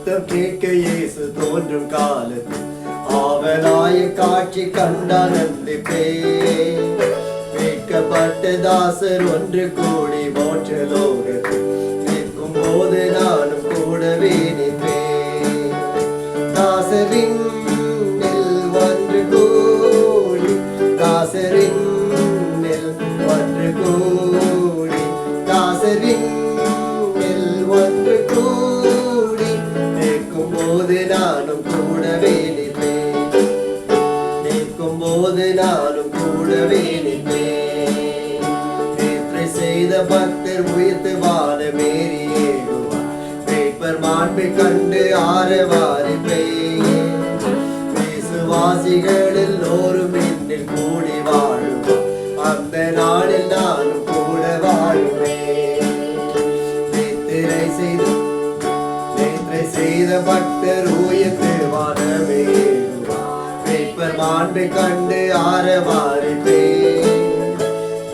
சத்தம் கேட்க இயேசு தோன்றும் காலத்தில் ஆவலாய காட்சி கண்டானந்திப்பே. மீட்கப்பட்ட தாசர் ஒன்று கூடி மோட்சலோகத்தில் நிற்கும் போது நானும் கூடவே நிற்பேன். தாசரின் ஒன்று கூடி தாசரின் ஒன்று கூடி தாசரின் ஒன்று கூடி நிற்கும் போது நானும் கூடவே நிற்பேன். நிற்கும் போது நானும் கூடவே நிற்பேன். நேற்றை செய்த பக்தர் உயிர்த்து வானமேறி ஏறுவார். மேய்ப்பர் மாண்பை கண்டு ஆரவாரிப்பேன். விசுவாசிகள் எல்லோரும் என்னில் கூடி வாழுவார். அந்த நாளில் நானும் கூட வாழுவேன். நேற்றை செய்த பக்தர் உயிர்த்து வானமேறுவார். மேய்ப்பர் மாண்பை கண்டு ஆரவாரிப்பேன்.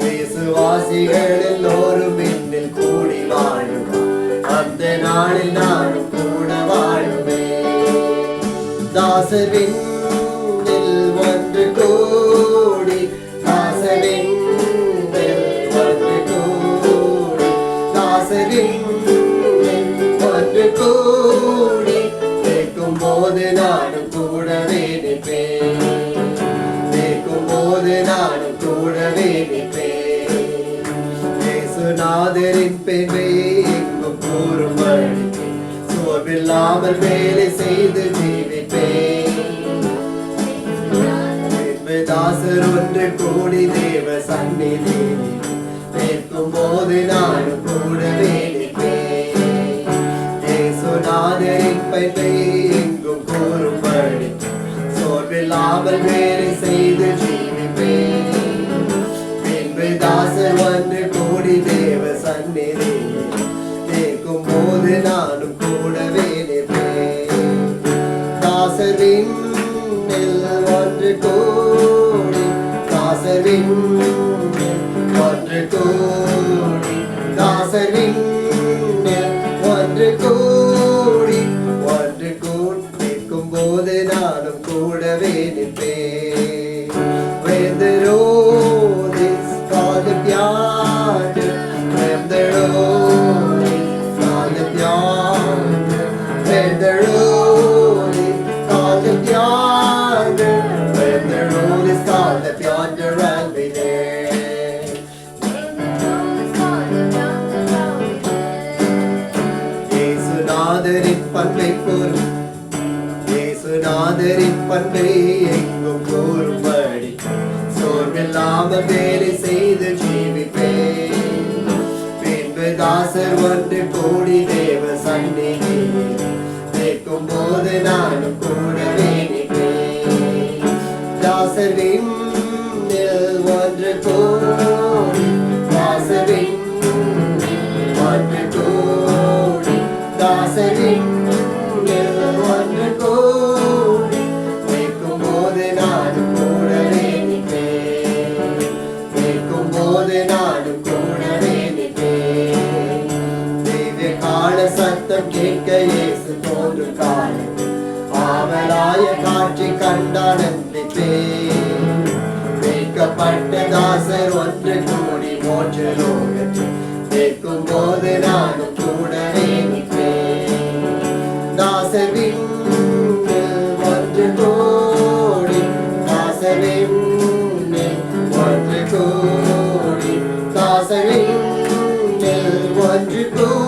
விசுவாசிகள் எல்லோரும் என்னில் கூடி வாழுவார். அந்த நாளில் நானும் கூட வாழுவேன். தாசரின் ஒன்று கூடி தாசரின் ஒன்று கூடி தாசரின் ஒன்று கூடி நிற்கும் போது நானும் கூடவே நிற்பேன். நிற்கும் போது நானும் கூடவே நிற்பேன். இயேசுநாதரின் பெண்ணை எங்கும் கூறும்படி சோர்வில்லாமல் வேலை செய்து ஜீவிப்பேன். தாசர் ஒன்று கூடி தேவ சந்நிதி நிற்கும் போது நானும் கூடவே நிற்பேன். இயேசுநாதரின் பெண்ணை எங்கும் கூறும்படி சோர்வில்லாமல் வேலை செய்து ஜீவிப்பேன். பின்பு தாசர் ஒன்று கூடி தேவ சந்நிதி நிற்கும் போது நானும் கூடவே நிற்பேன். தாசரின் ஒன்று கூடி தாசரின் ஒன்று கூடி தாசரின் ஒன்று கூடி ஒன்று கூடி நிற்கும் போது நானும் கூடவே நிற்பேன். When the road is called yonder, when the road is called yonder, when the road is called yonder, when the road is called up yonder, I'll be there. When the road is called up yonder, I'll be there. இயேசுநாதரின் பண்பை கூறும் இயேசுநாதரின் பண்பை எங்கும் கூறும்படி சோர்வில்லாமல் வேலை செய்து ஜீவிப்பேன். பின்பு தாசர் ஒன்று கூடி தேவ சந்நிதி நிற்கும் போது நானும் கூடவே நிற்பேன். தாசரின் ஒன்று கூடி தாசரின் ஒன்று கூடி தாசரின் ஒன்று கூடி நிற்கும் போது நானும் கூடவே நிற்பேன். நிற்கும் போது நானும் கூடவே நிற்பேன். திவ்ய கால சத்தம் கேட்க இயேசு தோன்றும் காலத்தில் ஆவலாய காட்சி கண்டானந்திப்பேன். மீட்கப்பட்ட தாசர் ஒன்று கூடி மோட்சலோகத்தில் நிற்கும் போது நானும் கூடவே நிற்பேன். தாசரின் ஒன்று கூடி தாசரின் ஒன்று கூடி தாசரின் ஒன்று கூடி